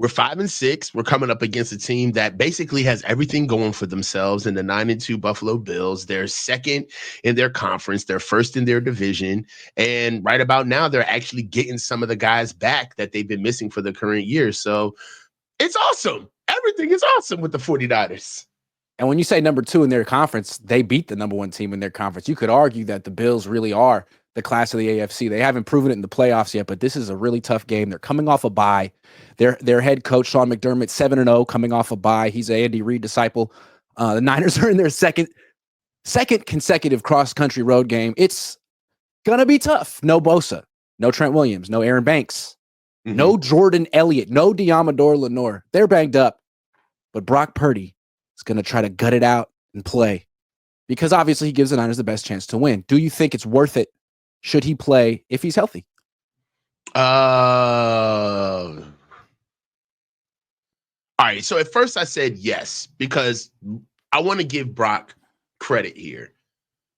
We're 5-6. We're coming up against a team that basically has everything going for themselves in the 9-2 Buffalo Bills. They're second in their conference. They're first in their division. And right about now, they're actually getting some of the guys back that they've been missing for the current year. So it's awesome. Everything is awesome with the 49ers. And when you say number 2 in their conference, they beat the number 1 team in their conference. You could argue that the Bills really are the class of the AFC. They haven't proven it in the playoffs yet, but this is a really tough game. They're coming off a bye. Their head coach, Sean McDermott, 7-0, coming off a bye. He's an Andy Reid disciple. The Niners are in their second consecutive cross-country road game. It's going to be tough. No Bosa, no Trent Williams, no Aaron Banks, no Jordan Elliott, no Diamador Lenore. They're banged up, but Brock Purdy is going to try to gut it out and play because obviously he gives the Niners the best chance to win. Do you think it's worth it? Should he play if he's healthy? All right. So at first I said yes, because I want to give Brock credit here.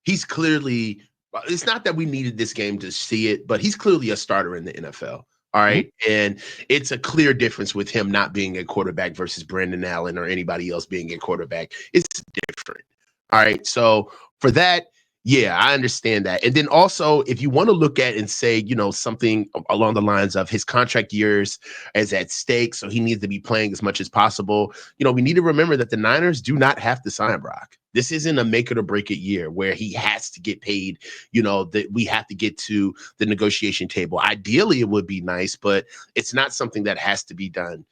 He's clearly, it's not that we needed this game to see it, but he's clearly a starter in the NFL. All right. And it's a clear difference with him not being a quarterback versus Brandon Allen or anybody else being a quarterback. It's different. All right. So for that, yeah, I understand that. And then also, if you want to look at and say, something along the lines of his contract years is at stake, so he needs to be playing as much as possible. We need to remember that the Niners do not have to sign Brock. This isn't a make it or break it year where he has to get paid, that we have to get to the negotiation table. Ideally, it would be nice, but it's not something that has to be done.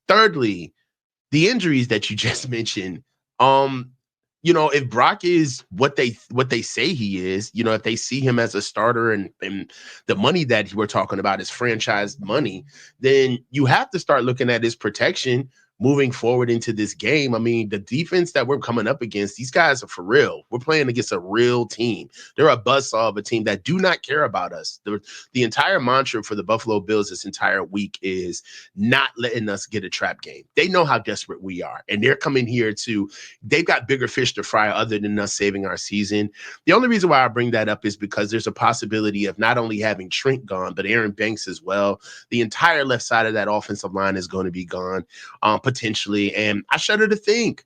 Thirdly, the injuries that you just mentioned, if Brock is what they say he is, if they see him as a starter and the money that we're talking about is franchise money, then you have to start looking at his protection moving forward into this game. I mean, the defense that we're coming up against, these guys are for real. We're playing against a real team. They're a buzzsaw of a team that do not care about us. The entire mantra for the Buffalo Bills this entire week is not letting us get a trap game. They know how desperate we are, and they're coming here they've got bigger fish to fry other than us saving our season. The only reason why I bring that up is because there's a possibility of not only having Trent gone, but Aaron Banks as well. The entire left side of that offensive line is going to be gone. Potentially. And I shudder to think,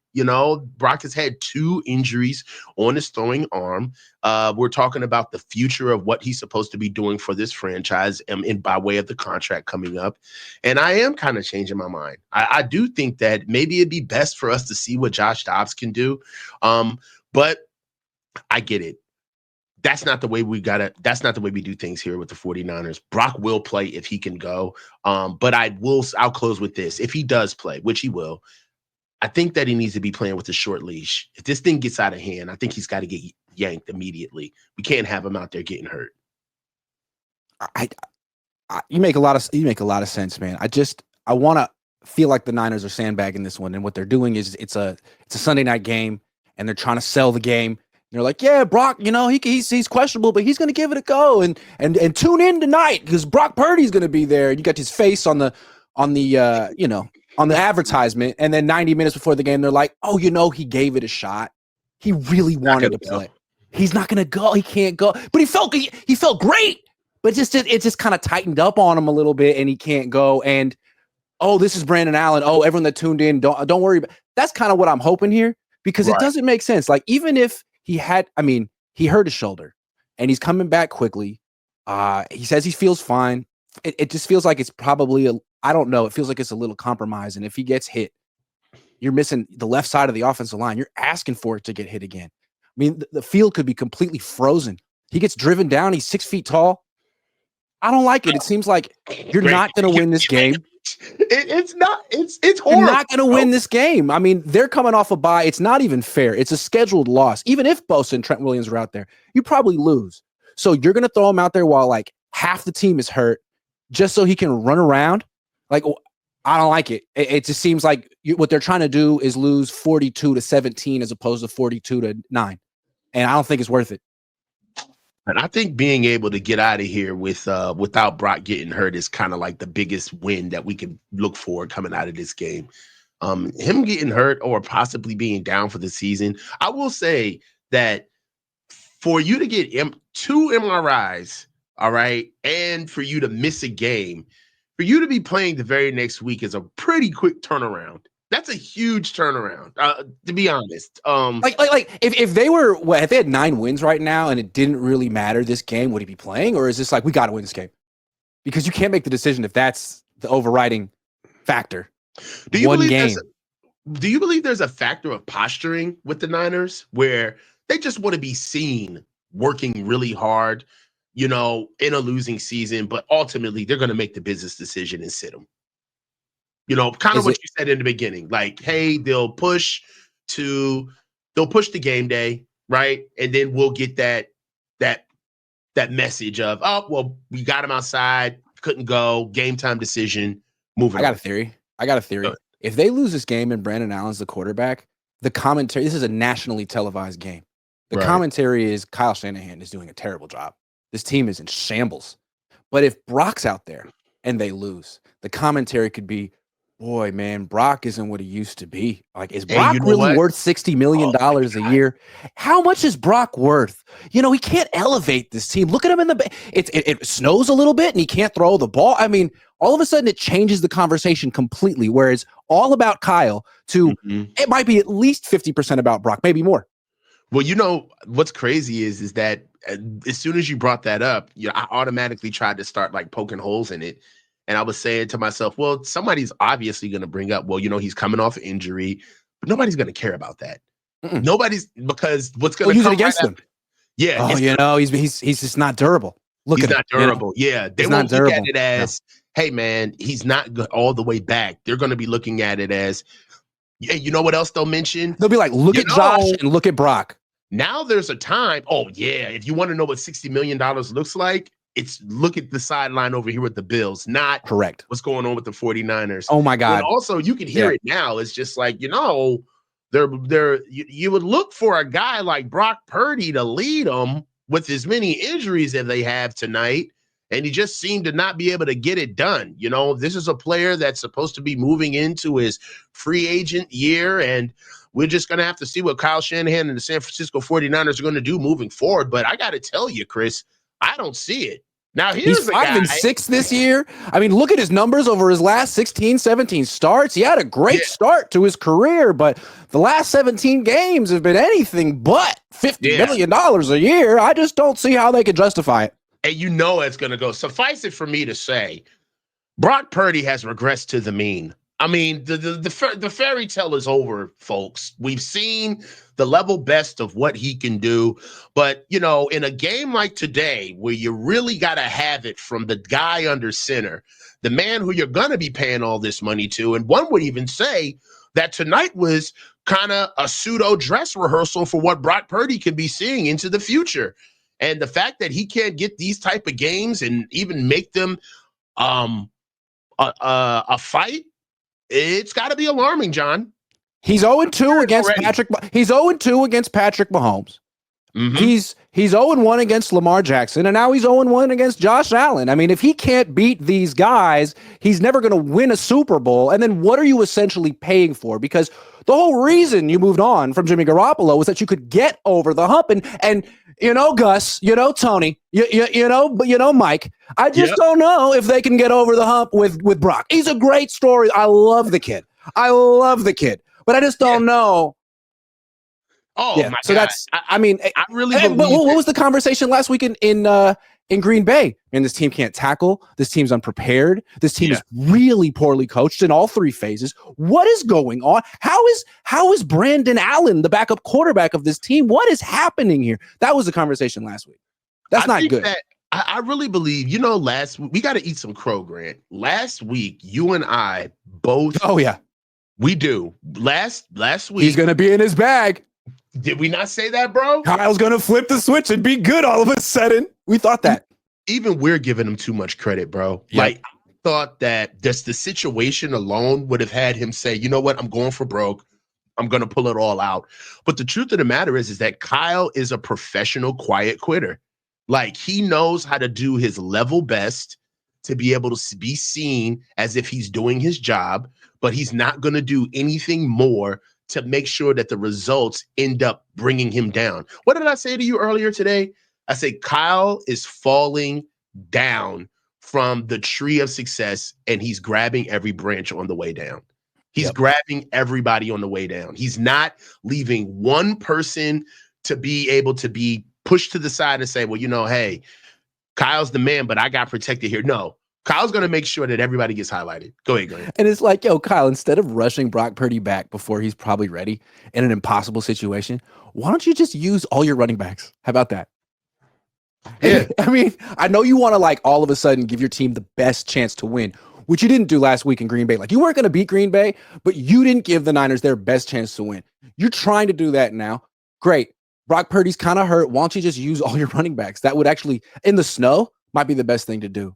Brock has had 2 injuries on his throwing arm. We're talking about the future of what he's supposed to be doing for this franchise and by way of the contract coming up. And I am kind of changing my mind. I do think that maybe it'd be best for us to see what Josh Dobbs can do. But I get it. That's not the way that's not the way we do things here with the 49ers. Brock will play if he can go. But I'll close with this. If he does play, which he will, I think that he needs to be playing with a short leash. If this thing gets out of hand, I think he's got to get yanked immediately. We can't have him out there getting hurt. You make a lot of sense, man. I want to feel like the Niners are sandbagging this one, and what they're doing is it's a Sunday night game, and they're trying to sell the game. They're like, yeah, Brock, he's questionable, but he's going to give it a go, and tune in tonight because Brock Purdy's going to be there. You got his face on the advertisement, and then 90 minutes before the game, they're like, oh, he gave it a shot. He really wanted to play. He's not going to go. He can't go, but he felt great. But it just kind of tightened up on him a little bit, and he can't go. And this is Brandon Allen. Oh, everyone that tuned in, don't worry. That's kind of what I'm hoping here because It doesn't make sense. Like even if he hurt his shoulder, and he's coming back quickly. He says he feels fine. It just feels like it's probably I don't know. It feels like it's a little compromise. And if he gets hit, you're missing the left side of the offensive line. You're asking for it to get hit again. I mean, the field could be completely frozen. He gets driven down. He's 6 feet tall. I don't like it. It seems like you're not going to win this game. It's horrible. You're not going to win this game. I mean, they're coming off a bye. It's not even fair. It's a scheduled loss. Even if Bosa and Trent Williams are out there, you probably lose. So you're going to throw him out there while like half the team is hurt just so he can run around. Like, I don't like it. It just seems like what they're trying to do is lose 42-17 as opposed to 42-9. And I don't think it's worth it. And I think being able to get out of here without Brock getting hurt is kind of like the biggest win that we can look for coming out of this game. Him getting hurt or possibly being down for the season, I will say that for you to get 2 MRIs, all right, and for you to miss a game for you to be playing the very next week is a pretty quick turnaround. That's a huge turnaround, to be honest. If they were, if they had 9 wins right now and it didn't really matter this game, would he be playing? Or is this like, we got to win this game? Because you can't make the decision if that's the overriding factor. Do you believe there's a factor of posturing with the Niners where they just want to be seen working really hard, in a losing season, but ultimately they're going to make the business decision and sit them? Kind of what you said in the beginning, like, hey, they'll push the game day, right? And then we'll get that message of, oh, well, we got him outside, couldn't go, game time decision, moving on. I got a theory. If they lose this game and Brandon Allen's the quarterback, the commentary, this is a nationally televised game. The commentary is Kyle Shanahan is doing a terrible job. This team is in shambles. But if Brock's out there and they lose, the commentary could be, boy, man, Brock isn't what he used to be. Like, is Brock really worth $60 million a year? How much is Brock worth? He can't elevate this team. Look at him in the it snows a little bit and he can't throw the ball. I mean, all of a sudden it changes the conversation completely, where it's all about Kyle to it might be at least 50% about Brock, maybe more. Well, what's crazy is that as soon as you brought that up, I automatically tried to start like poking holes in it. And I was saying to myself, well, somebody's obviously going to bring up, well, he's coming off injury, but nobody's going to care about that. Because what's going to use it against them. Yeah. Oh, he's just not durable. He's not durable. Yeah. They won't look at it as, hey, man, he's not all the way back. They're going to be looking at it as, yeah, you know what else they'll mention? They'll be like, look at Josh and look at Brock. Now there's a time. Oh, yeah. If you want to know what $60 million looks like, it's look at the sideline over here with the Bills, not correct what's going on with the 49ers. Oh my God. And also, you can hear it now. It's just like, you would look for a guy like Brock Purdy to lead them with as many injuries as they have tonight. And he just seemed to not be able to get it done. This is a player that's supposed to be moving into his free agent year. And we're just going to have to see what Kyle Shanahan and the San Francisco 49ers are going to do moving forward. But I got to tell you, Chris, I don't see it. Now, he's 5-6 this year. I mean, look at his numbers over his last 16, 17 starts. He had a great start to his career, but the last 17 games have been anything but $50 million a year. I just don't see how they could justify it. And it's going to go. Suffice it for me to say, Brock Purdy has regressed to the mean. I mean, the fairy tale is over, folks. We've seen the level best of what he can do. But, in a game like today, where you really got to have it from the guy under center, the man who you're going to be paying all this money to, and one would even say that tonight was kind of a pseudo dress rehearsal for what Brock Purdy can be seeing into the future. And the fact that he can't get these type of games and even make them a fight, it's got to be alarming, John. He's 0-2 against Patrick. He's 0-2 against Patrick Mahomes. He's 0-1 against Lamar Jackson, and now he's 0-1 against Josh Allen. I mean, if he can't beat these guys, he's never going to win a Super Bowl. And then what are you essentially paying for? Because the whole reason you moved on from Jimmy Garoppolo was that you could get over the hump. And Gus, Tony, Mike, I just don't know if they can get over the hump with Brock. He's a great story. I love the kid. But I just don't know. Oh, my so God. I really believe but what was the conversation last week in Green Bay? And this team can't tackle. This team's unprepared. This team is really poorly coached in all 3 phases. What is going on? How is Brandon Allen the backup quarterback of this team? What is happening here? That was the conversation last week. That's not good. I really believe, last week, we got to eat some crow, Grant. Last week, you and I both. Oh, yeah. We do. Last week. He's going to be in his bag. Did we not say that, bro? Kyle's going to flip the switch and be good all of a sudden. We thought that. Even we're giving him too much credit, bro. Yep. Like, I thought that just the situation alone would have had him say, you know what? I'm going for broke. I'm going to pull it all out. But the truth of the matter is that Kyle is a professional quiet quitter. Like, he knows how to do his level best to be able to be seen as if he's doing his job, but he's not going to do anything more to make sure that the results end up bringing him down. What did I say to you earlier today? I say Kyle is falling down from the tree of success, and he's grabbing every branch on the way down. He's Yep. grabbing everybody on the way down. He's not leaving one person to be able to be pushed to the side and say, well, you know, hey, Kyle's the man, but I got protected here. No, Kyle's going to make sure that everybody gets highlighted. Go ahead. And it's like, yo, Kyle, instead of rushing Brock Purdy back before he's probably ready in an impossible situation, why don't you just use all your running backs? How about that? Yeah. I mean, I know you want to like all of a sudden give your team the best chance to win, which you didn't do last week in Green Bay. Like you weren't going to beat Green Bay, but you didn't give the Niners their best chance to win. You're trying to do that now. Great. Brock Purdy's kind of hurt. Why don't you just use all your running backs? That would actually, in the snow, might be the best thing to do.